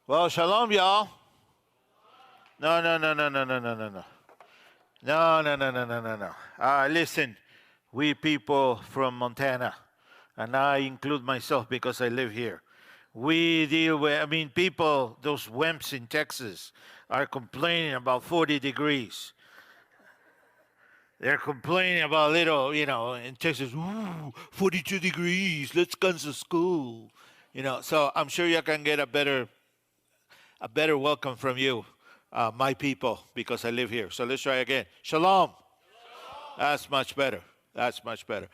Well, shalom, y'all. No, no, no, no, no, no, no, no, no. No, no, no, no, no, no, no. Listen, we people from Montana, and I include myself because I live here. We deal with, people, those wimps in Texas are complaining about 40 degrees. They're complaining about little, in Texas, ooh, 42 degrees, let's cancel school. So I'm sure you can get a better welcome from you, my people, because I live here. So let's try again. Shalom. That's much better. That's much better.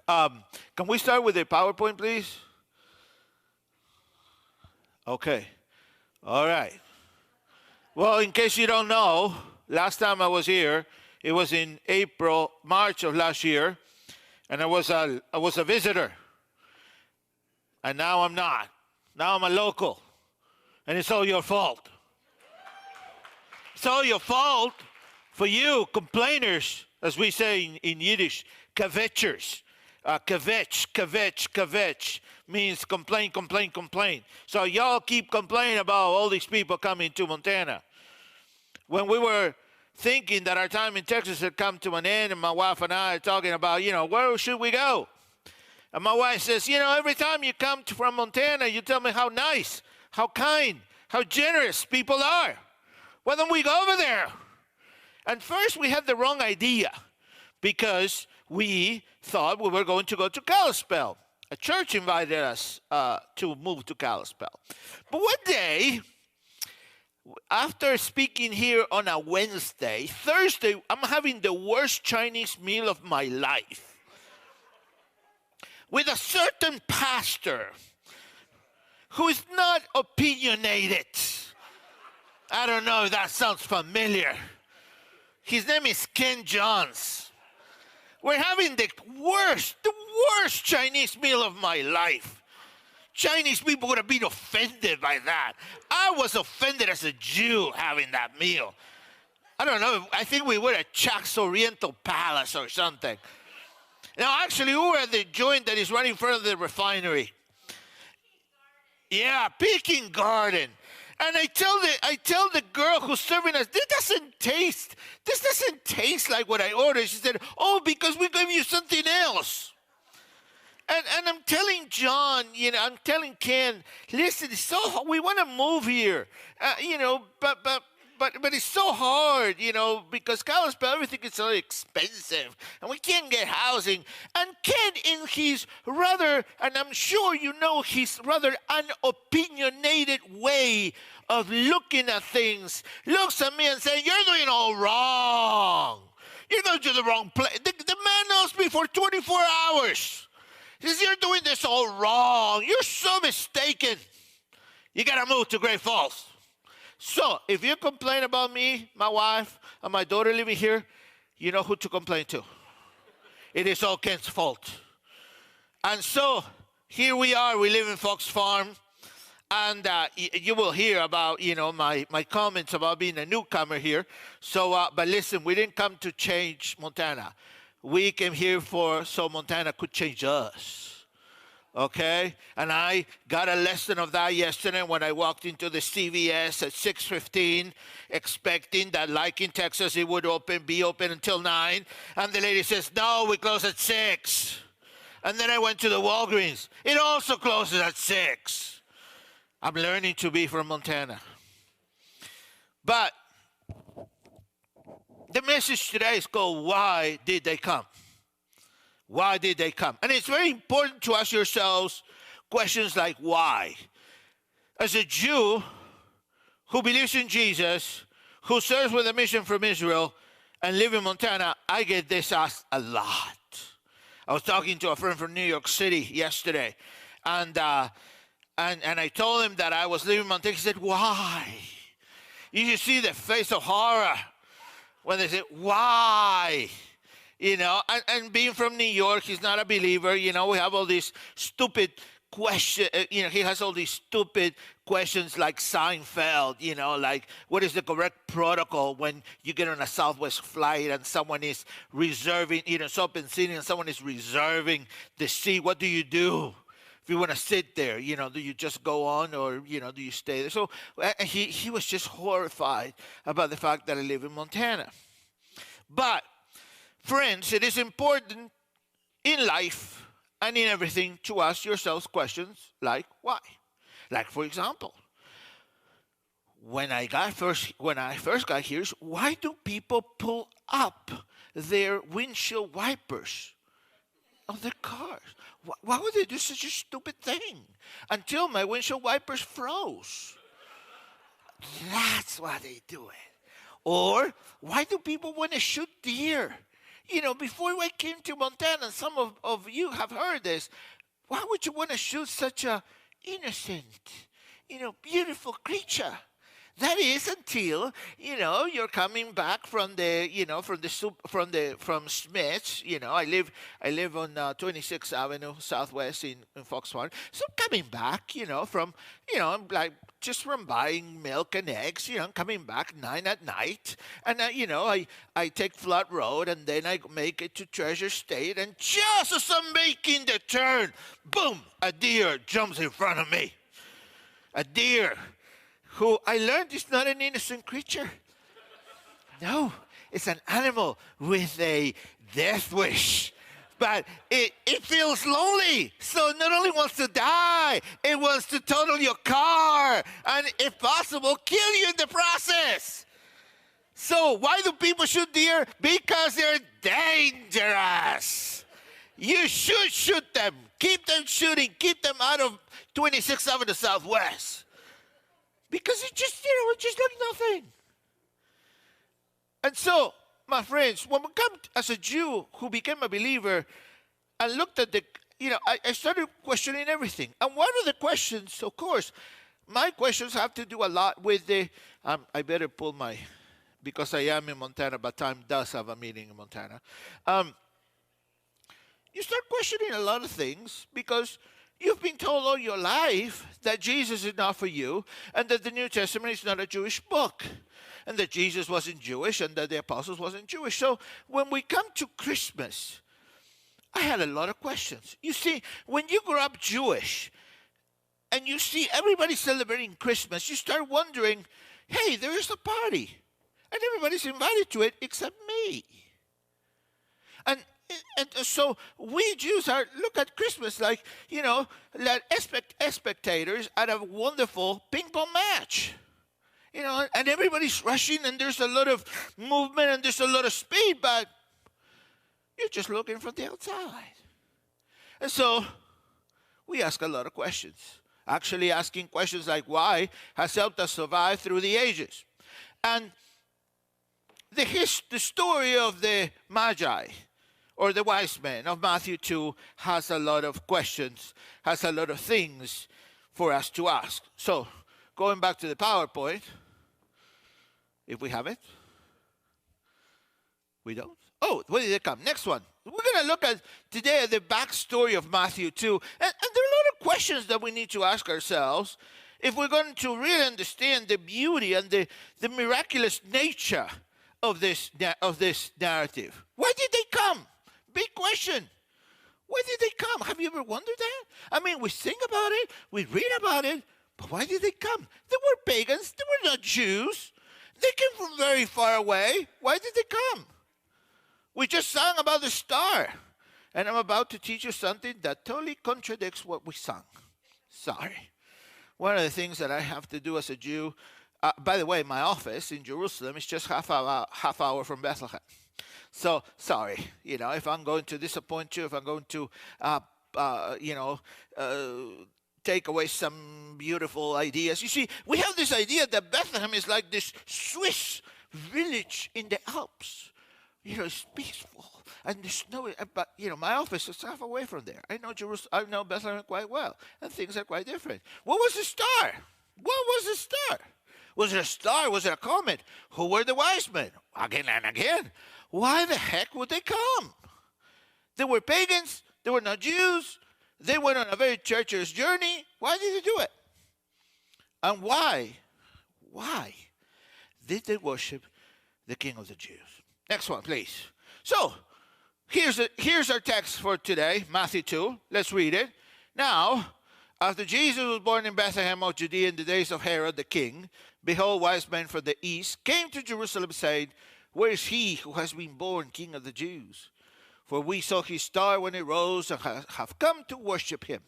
Can we start with the PowerPoint, please? Okay. All right. Well, in case you don't know, last time I was here, it was in March of last year, and I was a visitor. And now I'm not. Now I'm a local. And it's all your fault. It's all your fault for you complainers, as we say in Yiddish, kvetchers. Kvetch means complain, complain, complain. So y'all keep complaining about all these people coming to Montana. When we were thinking that our time in Texas had come to an end, and my wife and I are talking about, where should we go? And my wife says, every time you come from Montana, you tell me how nice, how kind, how generous people are. Why don't we go over there? And first we had the wrong idea because we thought we were going to go to Kalispell. A church invited us to move to Kalispell. But one day, after speaking here on a Wednesday, Thursday, I'm having the worst Chinese meal of my life with a certain pastor who is not opinionated. I don't know if that sounds familiar. His name is Ken Johns. We're having the worst Chinese meal of my life. Chinese people would have been offended by that. I was offended as a Jew having that meal. I don't know, I think we were at Chax Oriental Palace or something. Now, actually, we were at the joint that is right in front of the refinery. Yeah, Peking Garden. And I tell the girl who's serving us, this doesn't taste like what I ordered. She said, oh, because we gave you something else. And I'm telling John, I'm telling Ken, listen, we want to move here, but it's so hard, because Kalispell, everything is so expensive, and we can't get housing. And Ken, in his rather, and I'm sure his rather unopinionated way of looking at things, looks at me and says, you're doing all wrong. You're going to the wrong place. The man knows me for 24 hours. He says, you're doing this all wrong. You're so mistaken. You got to move to Great Falls. So, if you complain about me, my wife, and my daughter living here, you know who to complain to. It is all Ken's fault. And so, here we are. We live in Fox Farm. And you will hear about, my comments about being a newcomer here. So, but listen, we didn't come to change Montana. We came here so Montana could change us. Okay? And I got a lesson of that yesterday when I walked into the CVS at 6:15, expecting that, like in Texas, it would be open until 9. And the lady says, no, we close at 6. And then I went to the Walgreens. It also closes at 6. I'm learning to be from Montana. But the message today is called, Why Did They Come? Why did they come? And it's very important to ask yourselves questions like why. As a Jew who believes in Jesus, who serves with a mission from Israel, and live in Montana, I get this asked a lot. I was talking to a friend from New York City yesterday, and I told him that I was living in Montana. He said, why? You should see the face of horror when they say, why? And being from New York, he's not a believer. We have all these stupid questions. He has all these stupid questions like Seinfeld, like what is the correct protocol when you get on a Southwest flight and someone is reserving, it's open seating and someone is reserving the seat. What do you do? If you want to sit there, do you just go on, or do you stay there? So he was just horrified about the fact that I live in Montana. But friends, it is important in life and in everything to ask yourselves questions like why. Like, for example, when I first got here, why do people pull up their windshield wipers of their cars? Why would they do such a stupid thing? Until my windshield wipers froze. That's why they do it. Or why do people want to shoot deer? Before I came to Montana, some of you have heard this. Why would you want to shoot such a innocent, beautiful creature? That is until, you're coming back from from Smith's. I live on 26th Avenue Southwest in Foxford. So coming back, from, like just from buying milk and eggs, coming back 9 at night. And, I take Flood Road, and then I make it to Treasure State. And just as I'm making the turn, boom, a deer jumps in front of me. A deer who I learned is not an innocent creature. No, it's an animal with a death wish. But it feels lonely, so it not only wants to die, it wants to total your car, and if possible, kill you in the process. So why do people shoot deer? Because they're dangerous. You should shoot them. Keep them shooting. Keep them out of 26th Avenue Southwest. Because it just like nothing. And so, my friends, when we come as a Jew who became a believer and looked at I started questioning everything. And one of the questions, of course, my questions have to do a lot with I better pull because I am in Montana, but Time does have a meeting in Montana. You start questioning a lot of things because you've been told all your life that Jesus is not for you, and that the New Testament is not a Jewish book, and that Jesus wasn't Jewish, and that the apostles wasn't Jewish. So when we come to Christmas, I had a lot of questions. You see, when you grow up Jewish, and you see everybody celebrating Christmas, you start wondering, hey, there is a party, and everybody's invited to it except me. And so we Jews look at Christmas like, like spectators at a wonderful ping pong match. And everybody's rushing, and there's a lot of movement, and there's a lot of speed, but you're just looking from the outside. And so we ask a lot of questions. Actually, asking questions like why has helped us survive through the ages. And the story of the Magi, or the wise men of Matthew 2, has a lot of questions, has a lot of things for us to ask. So, going back to the PowerPoint, if we have it. We don't? Oh, where did it come? Next one. We're going to look at today the backstory of Matthew 2. And there are a lot of questions that we need to ask ourselves if we're going to really understand the beauty and the miraculous nature of this narrative. Why did they come? Big question. Why did they come? Have you ever wondered that? I mean, we sing about it, we read about it, but why did they come? They were pagans. They were not Jews. They came from very far away. Why did they come? We just sang about the star, and I'm about to teach you something that totally contradicts what we sang. Sorry. One of the things that I have to do as a Jew, by the way, my office in Jerusalem is just half hour from Bethlehem. So, sorry, if I'm going to disappoint you, if I'm going to, take away some beautiful ideas. You see, we have this idea that Bethlehem is like this Swiss village in the Alps. It's peaceful, and there's no, but, my office is half away from there. I know I know Bethlehem quite well, and things are quite different. What was the star? What was the star? Was it a star? Was it a comet? Who were the wise men? Again and again. Why the heck would they come? They were pagans. They were not Jews. They went on a very treacherous journey. Why did they do it? And why did they worship the King of the Jews? Next one, please. So, here's our text for today, Matthew 2. Let's read it. Now, After Jesus was born in Bethlehem of Judea in the days of Herod the king, behold, wise men from the east came to Jerusalem, saying, Where is he who has been born King of the Jews? For we saw his star when it rose, and have come to worship him.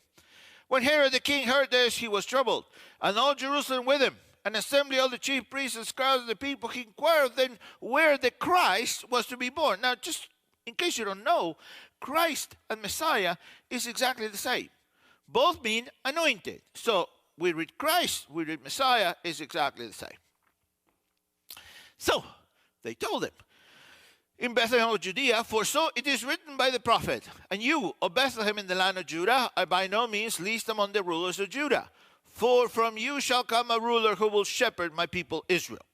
When Herod the king heard this, he was troubled, and all Jerusalem with him. An assembly of the chief priests and scribes of the people, he inquired then where the Christ was to be born. Now, just in case you don't know, Christ and Messiah is exactly the same. Both mean anointed. So we read Christ, we read Messiah, is exactly the same. So they told him, in Bethlehem of Judea, for so it is written by the prophet, and you, O Bethlehem in the land of Judah, are by no means least among the rulers of Judah. For from you shall come a ruler who will shepherd my people Israel.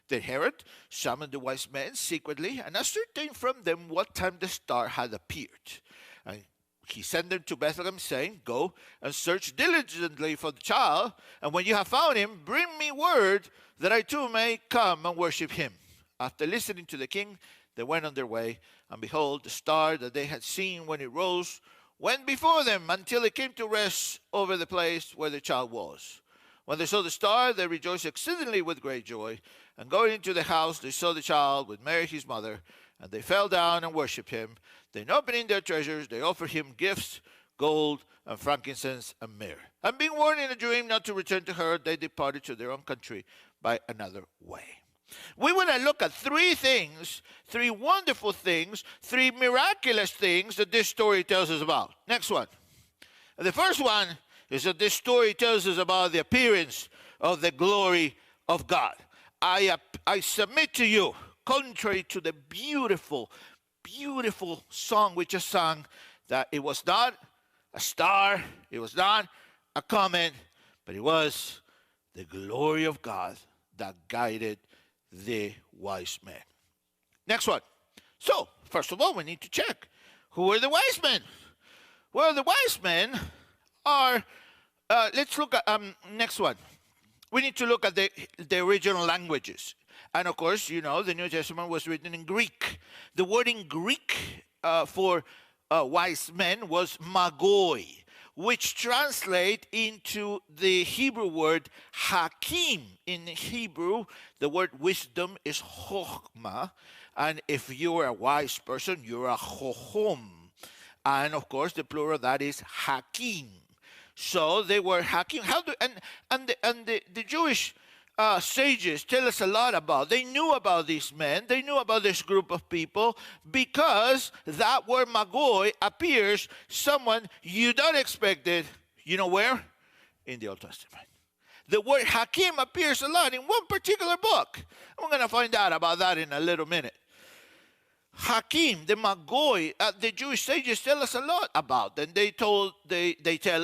Then Herod summoned the wise men secretly and ascertained from them what time the star had appeared. And he sent them to Bethlehem, saying, Go and search diligently for the child, and when you have found him, bring me word that I too may come and worship him. After listening to the king, they went on their way, and behold, the star that they had seen when it rose went before them until it came to rest over the place where the child was. When they saw the star, they rejoiced exceedingly with great joy. And going into the house, they saw the child with Mary his mother, and they fell down and worshipped him. Then opening their treasures, they offered him gifts, gold, and frankincense, and myrrh. And being warned in a dream not to return to her, they departed to their own country by another way. We want to look at three things, three wonderful things, three miraculous things that this story tells us about. Next one. The first one is that this story tells us about the appearance of the glory of God. I submit to you, contrary to the beautiful, beautiful song we just sang, that it was not a star, it was not a comet, but it was the glory of God that guided the wise men. Next one. So, first of all, we need to check. Who are the wise men? Well, the wise men are, let's look at, next one. We need to look at the original languages. And of course, you know, the New Testament was written in Greek. The word in Greek for wise men was magoi, which translate into the Hebrew word hakim. In Hebrew, the word wisdom is chokhmah, and if you're a wise person, you're a chochom. And of course, the plural of that is hakim. So they were hakim. The Jewish sages tell us a lot about. They knew about these men. They knew about this group of people because that word magoi appears someone you don't expect it. You know where? In the Old Testament. The word hakim appears a lot in one particular book. I'm going to find out about that in a little minute. Hakim, the magoi, the Jewish sages tell us a lot about them. They tell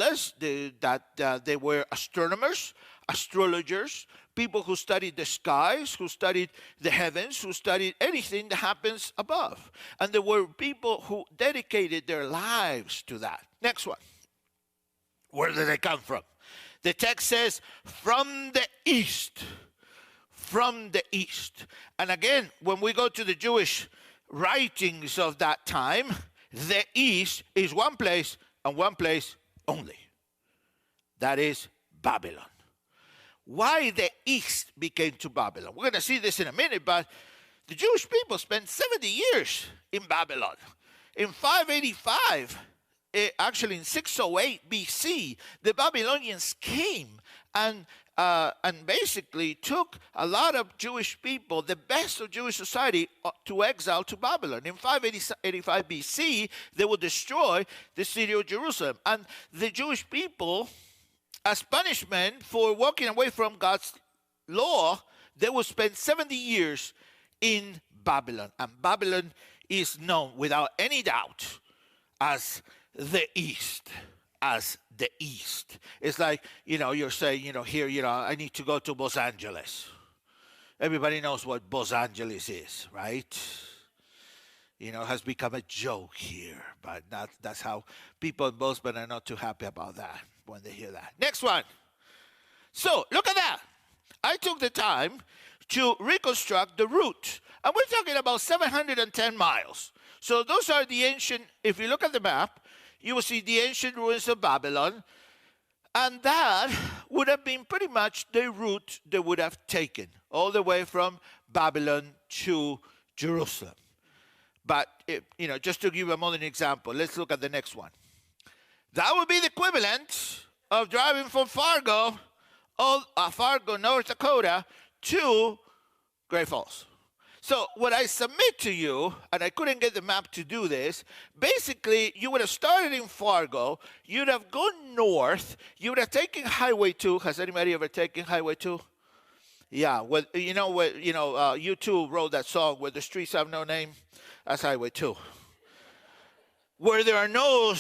us that they were astronomers, astrologers, people who studied the skies, who studied the heavens, who studied anything that happens above. And there were people who dedicated their lives to that. Next one. Where did they come from? The text says, from the east. From the east. And again, when we go to the Jewish writings of that time, the east is one place and one place only. That is Babylon. Why the east became to Babylon? We're going to see this in a minute, but the Jewish people spent 70 years in Babylon. In 585, actually in 608 BC, the Babylonians came and basically took a lot of Jewish people, the best of Jewish society, to exile to Babylon. In 585 BC, they would destroy the city of Jerusalem. And the Jewish people, as punishment for walking away from God's law, they would spend 70 years in Babylon. And Babylon is known without any doubt as the East. As the East. It's like, you're saying, here, I need to go to Los Angeles. Everybody knows what Los Angeles is, right? It has become a joke here, but that's how people in Bozeman are not too happy about that when they hear that. Next one. So, look at that. I took the time to reconstruct the route. And we're talking about 710 miles. So those are the ancient, if you look at the map, you will see the ancient ruins of Babylon. And that would have been pretty much the route they would have taken, all the way from Babylon to Jerusalem. But, just to give a modern example, let's look at the next one. That would be the equivalent of driving from Fargo, North Dakota, to Great Falls. So what I submit to you, and I couldn't get the map to do this, basically you would have started in Fargo, you'd have gone north, you would have taken Highway 2. Has anybody ever taken Highway 2? Yeah, U2 wrote that song, Where the Streets Have No Name. That's Highway 2. Where there are no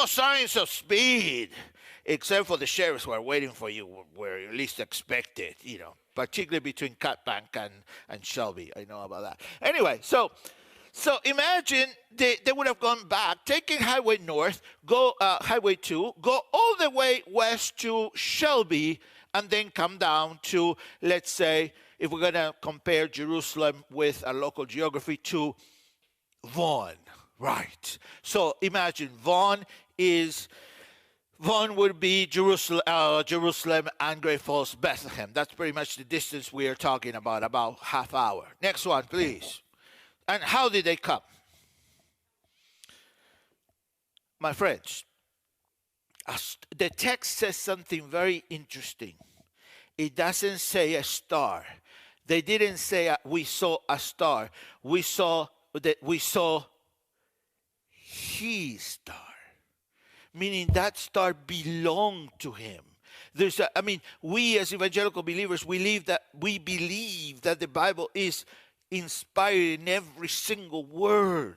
signs of speed, except for the sheriffs who are waiting for you where you least expect it, particularly between Cut Bank and Shelby. I know about that. Anyway, so imagine they would have gone back, taking Highway 2, go all the way west to Shelby, and then come down to, let's say, if we're going to compare Jerusalem with a local geography, to Vaughan. Right. So imagine Vaughan would be Jerusalem and Great Falls, Bethlehem. That's pretty much the distance we are talking about half hour. Next one, please. And how did they come? My friends, the text says something very interesting. It doesn't say a star. They didn't say we saw a star. We saw his star, meaning that star belonged to him. We as evangelical believers, we believe that the Bible is inspired in every single word.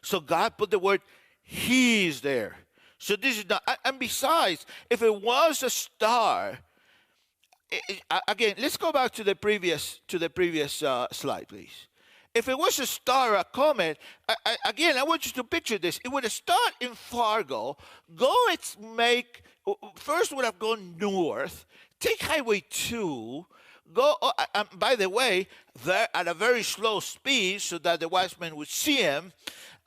So God put the word his there. So this is not, and besides, if it was a star, again, let's go back to the previous slide, please. If it was a star or a comet, I want you to picture this. It would have started in Fargo, first would have gone north, take Highway 2, go, by the way, there at a very slow speed so that the wise men would see him,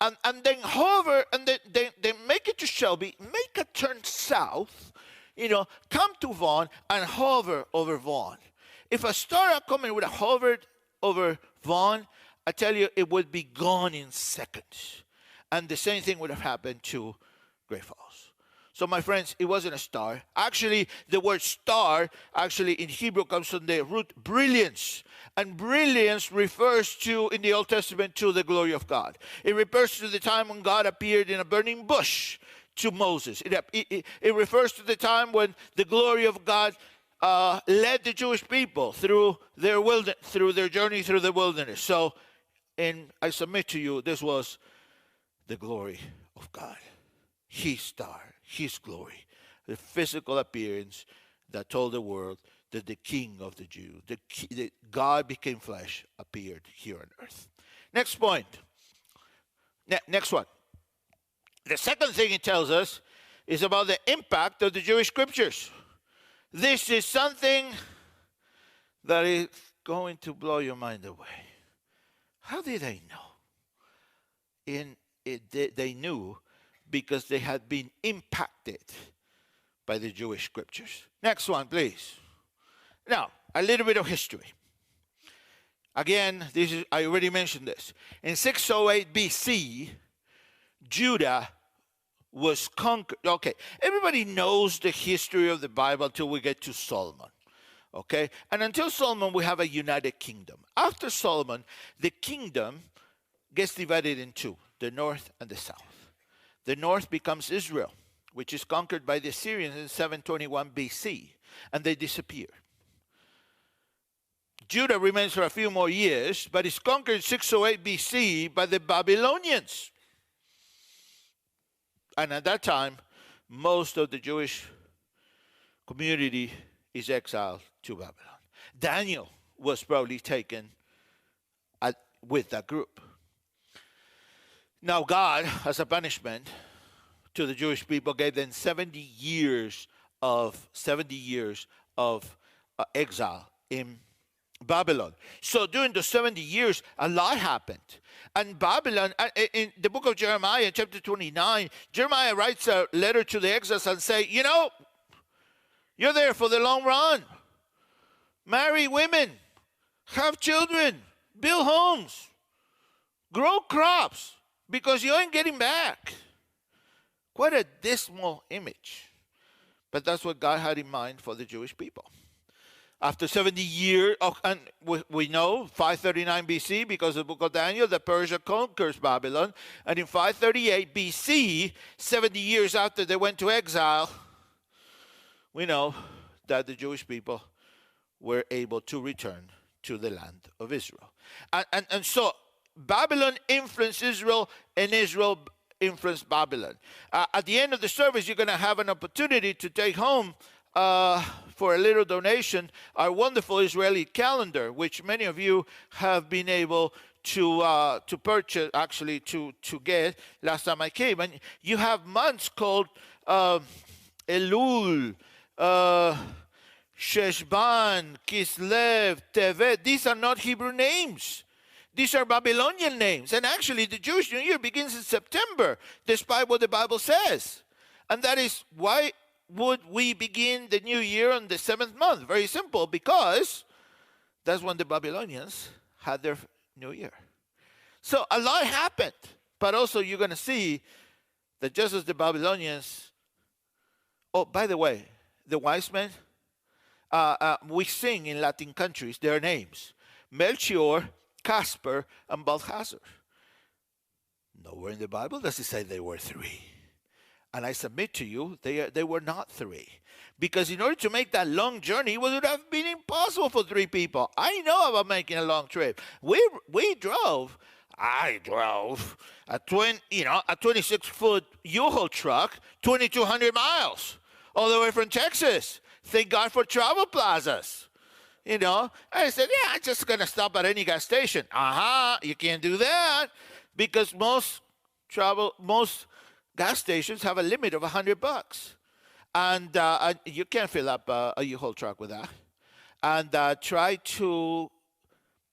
and then hover, and then make it to Shelby, make a turn south, come to Vaughan, and hover over Vaughan. If a star or comet would have hovered over Vaughan, I tell you, it would be gone in seconds. And the same thing would have happened to Great Falls. So, my friends, it wasn't a star. Actually, the word star, in Hebrew, comes from the root brilliance. And brilliance refers to, in the Old Testament, to the glory of God. It refers to the time when God appeared in a burning bush to Moses. It refers to the time when the glory of God led the Jewish people through their journey through the wilderness. So, and I submit to you, this was the glory of God. His star, his glory, the physical appearance that told the world that the King of the Jews, that God became flesh, appeared here on earth. Next point. Next one. The second thing it tells us is about the impact of the Jewish scriptures. This is something that is going to blow your mind away. How did they know? They knew because they had been impacted by the Jewish scriptures. Next one, please. Now, a little bit of history. Again, I already mentioned this. In 608 BC, Judah was conquered. Okay, everybody knows the history of the Bible until we get to Solomon. Okay, and until Solomon, we have a united kingdom. After Solomon, the kingdom gets divided in two, the north and the south. The north becomes Israel, which is conquered by the Assyrians in 721 BC, and they disappear. Judah remains for a few more years, but is conquered in 608 BC by the Babylonians. And at that time, most of the Jewish community is exiled to Babylon. Daniel was probably taken with that group. Now God, as a punishment to the Jewish people, gave them 70 years of exile in Babylon. So during the 70 years, a lot happened. And Babylon, in the book of Jeremiah, chapter 29, Jeremiah writes a letter to the exiles and say, You're there for the long run. Marry women, have children, build homes, grow crops, because you ain't getting back. Quite a dismal image. But that's what God had in mind for the Jewish people. After 70 years, and we know 539 BC, because of the book of Daniel, that Persia conquers Babylon. And in 538 BC, 70 years after they went to exile, we know that the Jewish people were able to return to the land of Israel. And so Babylon influenced Israel, and Israel influenced Babylon. At the end of the service, you're going to have an opportunity to take home for a little donation our wonderful Israeli calendar, which many of you have been able to purchase, actually to get last time I came. And you have months called Elul, Sheshban, Kislev, Tevet. These are not Hebrew names. These are Babylonian names. And actually, the Jewish New Year begins in September, despite what the Bible says. And that is, why would we begin the new year on the 7th month? Very simple, because that's when the Babylonians had their new year. So a lot happened. But also, you're going to see that just as the Babylonians... Oh, by the way, the wise men, we sing in Latin countries their names: Melchior, Casper, and Balthazar. Nowhere in the Bible does it say they were three. And I submit to you, they were not three. Because in order to make that long journey, it would have been impossible for three people. I know about making a long trip. I drove a 26-foot U-Haul truck, 2,200 miles, all the way from Texas. Thank God for travel plazas. I said, yeah, I'm just going to stop at any gas station. You can't do that, because most gas stations have a limit of $100. And you can't fill up a U-Haul truck with that. And try to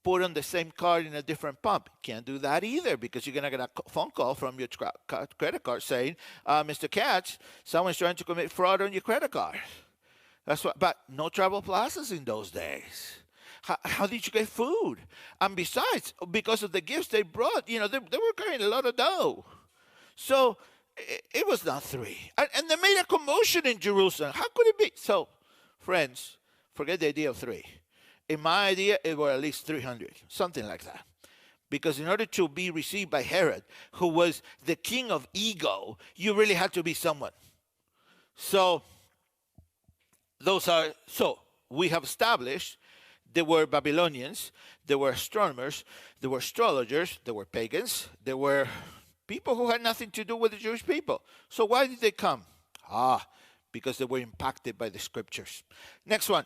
put on the same card in a different pump. Can't do that either, because you're going to get a phone call from your credit card saying, Mr. Katz, someone's trying to commit fraud on your credit card. That's what. But no travel plazas in those days. How did you get food? And besides, because of the gifts they brought, they were carrying a lot of dough. So it was not three. And they made a commotion in Jerusalem. How could it be? So, friends, forget the idea of three. In my idea, it were at least 300, something like that. Because in order to be received by Herod, who was the king of ego, you really had to be someone. So we have established there were Babylonians, there were astronomers, there were astrologers, there were pagans, there were people who had nothing to do with the Jewish people. So why did they come? Because they were impacted by the scriptures. Next one.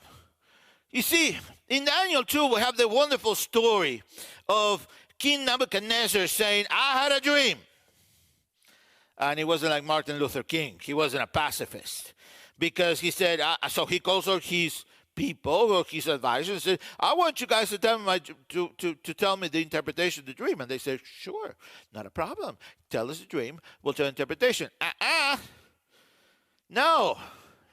You see, in Daniel 2, we have the wonderful story of King Nebuchadnezzar saying, I had a dream. And he wasn't like Martin Luther King. He wasn't a pacifist. Because he said, so he calls out his people, or his advisors, and said, I want you guys to tell me to tell me the interpretation of the dream. And they said, sure, not a problem. Tell us the dream, we'll tell interpretation. No,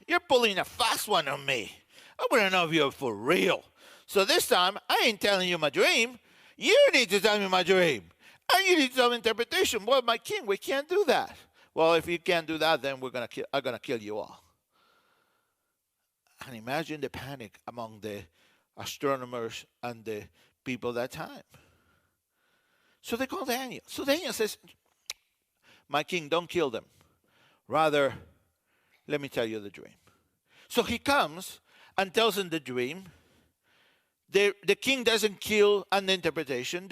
you're pulling a fast one on me. I want to know if you're for real. So this time, I ain't telling you my dream. You need to tell me my dream. And you need to tell me interpretation. Well, my king, we can't do that. Well, if you can't do that, then I'm going to kill you all. And imagine the panic among the astronomers and the people that time. So they call Daniel. So Daniel says, my king, don't kill them. Rather, let me tell you the dream. So he comes and tells him the dream. The king doesn't kill an interpretation.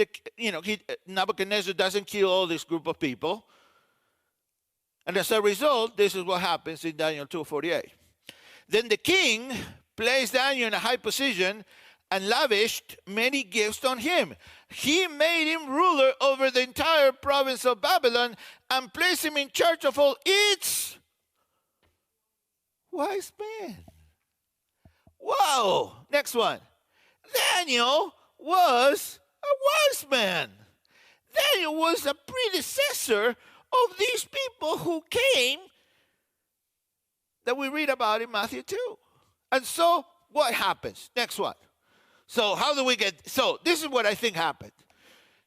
Nebuchadnezzar doesn't kill all this group of people. And as a result, this is what happens in Daniel 2:48. Then the king placed Daniel in a high position and lavished many gifts on him. He made him ruler over the entire province of Babylon and placed him in charge of all its wise men. Whoa! Next one. Daniel was a wise man. Daniel was a predecessor of these people who came that we read about in Matthew 2. And so what happens? Next one. So how do we get, so this is what I think happened.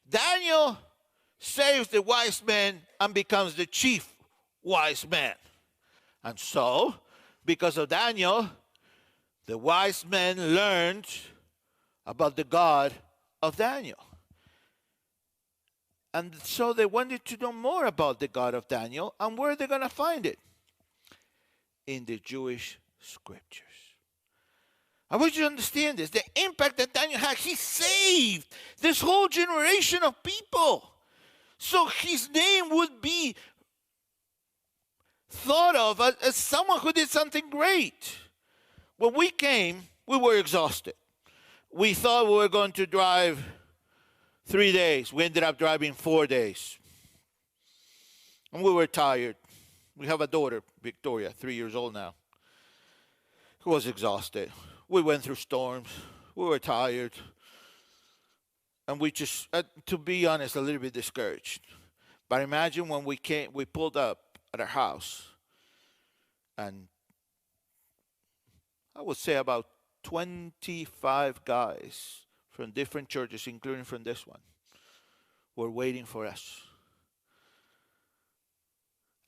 Daniel saves the wise men and becomes the chief wise man. And so, because of Daniel, the wise men learned about the God of Daniel. And so they wanted to know more about the God of Daniel. And where are they going to find it? In the Jewish scriptures. I want you to understand this. The impact that Daniel had, he saved this whole generation of people. So his name would be thought of as someone who did something great. When we came, we were exhausted. We thought we were going to drive 3 days. We ended up driving 4 days. And we were tired. We have a daughter, Victoria, 3 years old now, who was exhausted. We went through storms. We were tired. And we just, to be honest, a little bit discouraged. But imagine when we pulled up at our house. And I would say about 25 guys from different churches, including from this one, were waiting for us.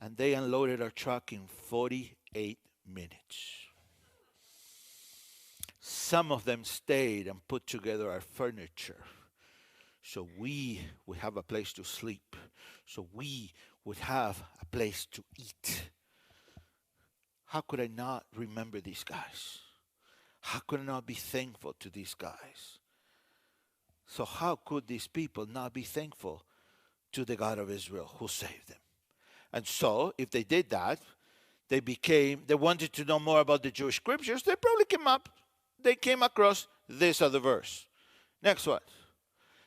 And they unloaded our truck in 48 minutes. Some of them stayed and put together our furniture so we would have a place to sleep, so we would have a place to eat. How could I not remember these guys? How could I not be thankful to these guys? So how could these people not be thankful to the God of Israel who saved them? And so, if they did that, they wanted to know more about the Jewish scriptures, they came across this other verse. Next one.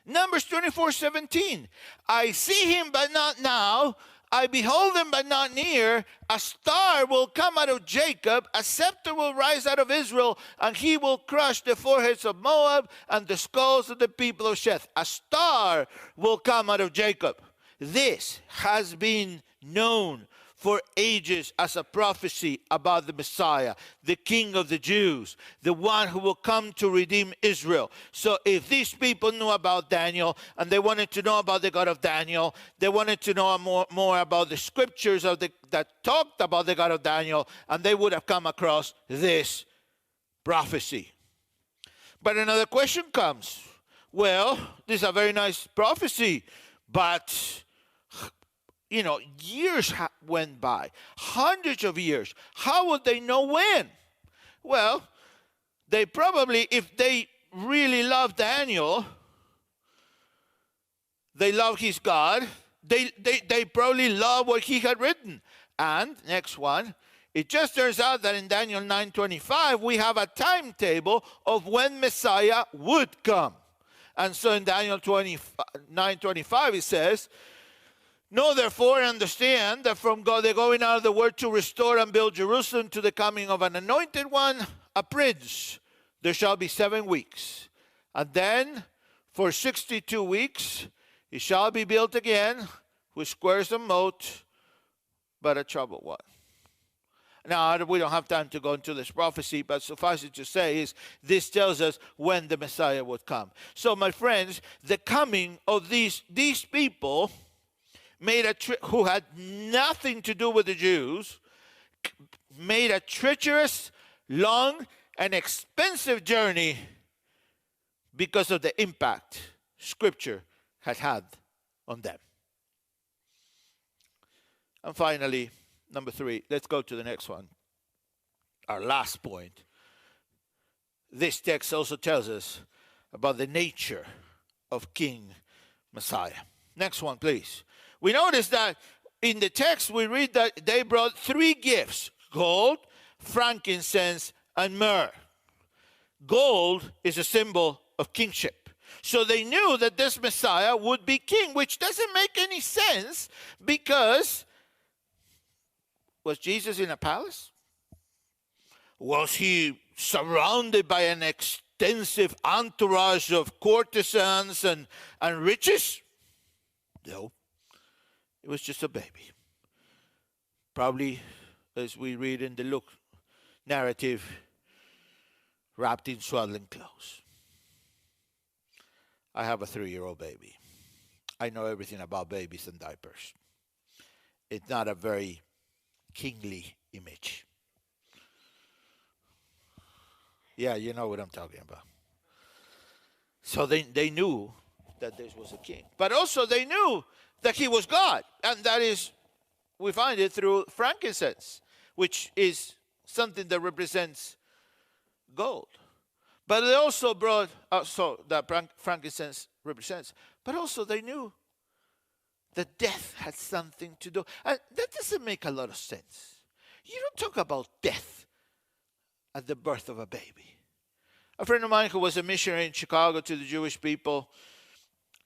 Numbers 24:17. I see him, but not now. I behold him, but not near. A star will come out of Jacob. A scepter will rise out of Israel, and he will crush the foreheads of Moab and the skulls of the people of Sheth. A star will come out of Jacob. This has been known for ages as a prophecy about the Messiah, the King of the Jews, the one who will come to redeem Israel. So if these people knew about Daniel and they wanted to know about the God of Daniel, they wanted to know more about the scriptures that talked about the God of Daniel, and they would have come across this prophecy. But another question comes. Well, this is a very nice prophecy, but years went by, hundreds of years. How would they know when? Well, they probably, if they really loved Daniel, they love his God, they probably love what he had written. And, next one, it just turns out that in Daniel 9:25, we have a timetable of when Messiah would come. And so in Daniel 9:25, it says, know therefore and understand that from God the going out of the word to restore and build Jerusalem to the coming of an anointed one, a prince, there shall be 7 weeks. And then for 62 weeks it shall be built again with squares and moat, but a troubled one. Now, we don't have time to go into this prophecy, but suffice it to say is this tells us when the Messiah would come. So, my friends, the coming of these people who had nothing to do with the Jews, made a treacherous, long, and expensive journey because of the impact Scripture had on them. And finally, number 3, let's go to the next one. Our last point. This text also tells us about the nature of King Messiah. Next one, please. We notice that in the text we read that they brought 3 gifts: gold, frankincense, and myrrh. Gold is a symbol of kingship. So they knew that this Messiah would be king, which doesn't make any sense because was Jesus in a palace? Was he surrounded by an extensive entourage of courtesans and riches? No. It was just a baby. Probably, as we read in the Luke narrative, wrapped in swaddling clothes. I have a 3-year-old baby. I know everything about babies and diapers. It's not a very kingly image. Yeah, you know what I'm talking about. So they knew that this was a king. But also they knew that he was God. And that is, we find it through frankincense, which is something that represents gold. But they also brought, so that frankincense represents, but also they knew that death had something to do. And that doesn't make a lot of sense. You don't talk about death at the birth of a baby. A friend of mine who was a missionary in Chicago to the Jewish people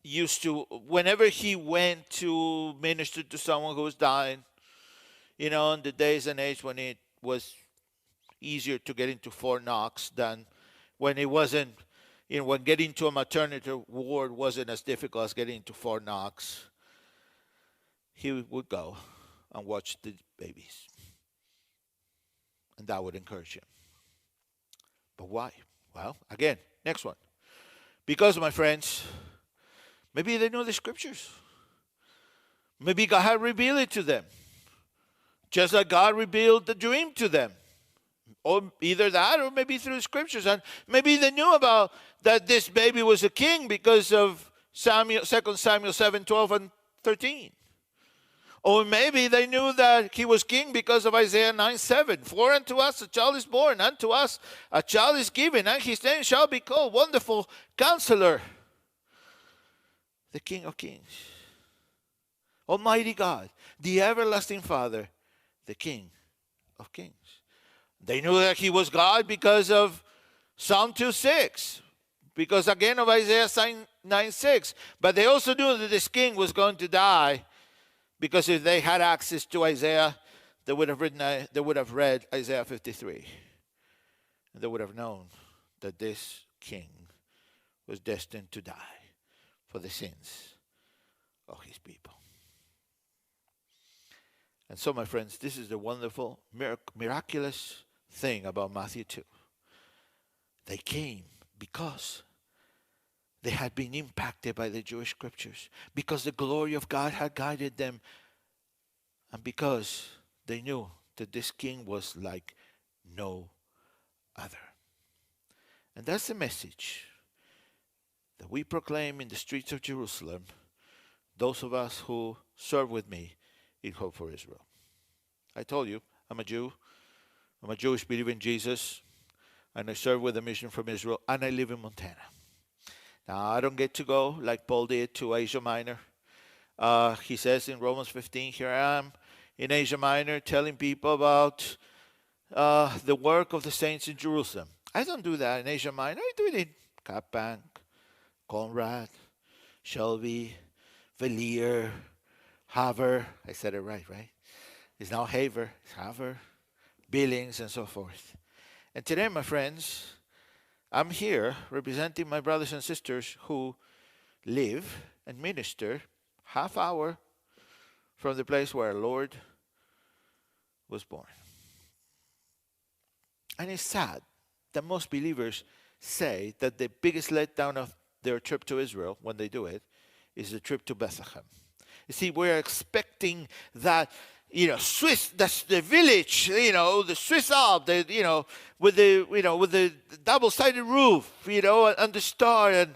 used to, whenever he went to minister to someone who was dying, in the days and age when it was easier to get into Fort Knox than when it wasn't, when getting to a maternity ward wasn't as difficult as getting into Fort Knox, he would go and watch the babies. And that would encourage him. But why? Well, again, next one. Because, my friends, maybe they know the scriptures. Maybe God had revealed it to them. Just like God revealed the dream to them. Or either that or maybe through the scriptures. And maybe they knew about that this baby was a king because of 2 Samuel 7, 12 and 13. Or maybe they knew that he was king because of Isaiah 9, 7. For unto us a child is born, unto us a child is given, and his name shall be called Wonderful Counselor, the King of Kings, Almighty God, the Everlasting Father, the King of Kings. They knew that he was God because of Psalm 2:6, because again of Isaiah 9:6. But they also knew that this king was going to die, because if they had access to Isaiah, they would have read Isaiah 53. And they would have known that this king was destined to die for the sins of his people. And so, my friends, this is the wonderful, miraculous thing about Matthew 2. They came because they had been impacted by the Jewish scriptures, because the glory of God had guided them, and because they knew that this king was like no other. And that's the message that we proclaim in the streets of Jerusalem, those of us who serve with me in Hope for Israel. I told you, I'm a Jew. I'm a Jewish believer in Jesus, and I serve with a mission from Israel, and I live in Montana. Now, I don't get to go like Paul did to Asia Minor. He says in Romans 15, here I am in Asia Minor telling people about the work of the saints in Jerusalem. I don't do that in Asia Minor. I do it in Kapang, Conrad, Shelby, Valier, Haver. I said it right? It's now Haver, it's Haver, Billings, and so forth. And today, my friends, I'm here representing my brothers and sisters who live and minister half hour from the place where our Lord was born. And it's sad that most believers say that the biggest letdown of their trip to Israel, when they do it, is the trip to Bethlehem. You see, we're expecting that, Swiss, that's the village, the Swiss Alps, with the double-sided roof, and the star. And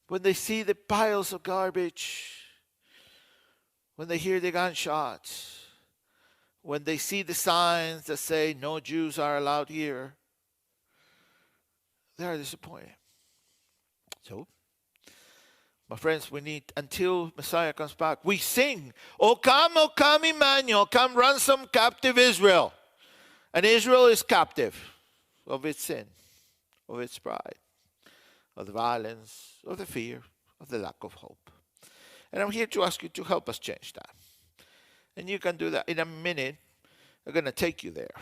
when they see the piles of garbage, when they hear the gunshots, when they see the signs that say no Jews are allowed here, they are disappointed. So, my friends, we need, until Messiah comes back, we sing, O come, Emmanuel, come ransom captive Israel. And Israel is captive of its sin, of its pride, of the violence, of the fear, of the lack of hope. And I'm here to ask you to help us change that. And you can do that in a minute. I'm going to take you there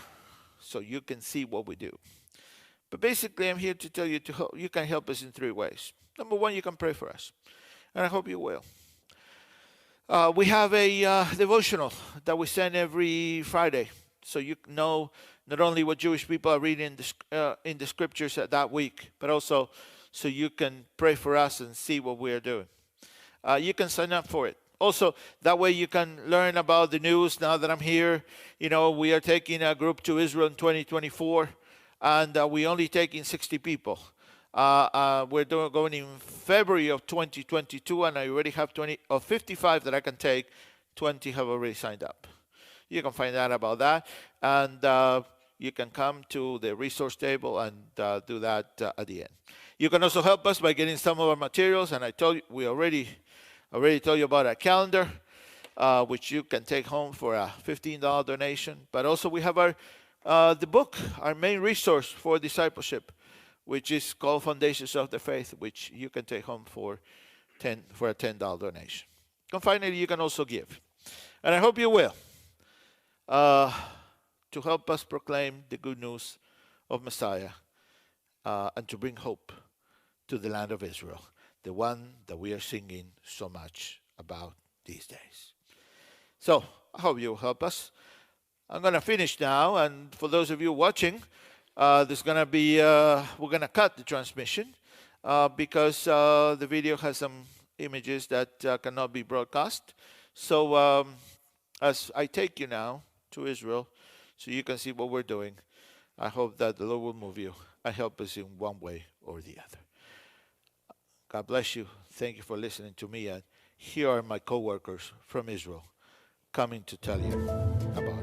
so you can see what we do. But basically, I'm here to tell you you can help us in 3 ways. Number 1, you can pray for us. And I hope you will. We have a devotional that we send every Friday. so you know not only what Jewish people are reading in the scriptures that week, but also so you can pray for us and see what we are doing. You can sign up for it. Also, that way you can learn about the news now that I'm here. You know, we are taking a group to Israel in 2024, and we're only taking 60 people. We're going in February of 2022, and I already have 55 that I can take. 20 have already signed up. You can find out about that, and you can come to the resource table and do that at the end. You can also help us by getting some of our materials, and I told you we already told you about our calendar, which you can take home for a $15 donation. But also we have our the book, our main resource for discipleship, which is called Foundations of the Faith, which you can take home for a $10 donation. And finally, you can also give. And I hope you will, to help us proclaim the good news of Messiah and to bring hope to the land of Israel, the one that we are singing so much about these days. So I hope you'll help us. I'm going to finish now, and for those of you watching, there's going to be we're going to cut the transmission because the video has some images that cannot be broadcast. So as I take you now to Israel, so you can see what we're doing, I hope that the Lord will move you and help us in one way or the other. God bless you. Thank you for listening to me. And here are my co-workers from Israel coming to tell you about it.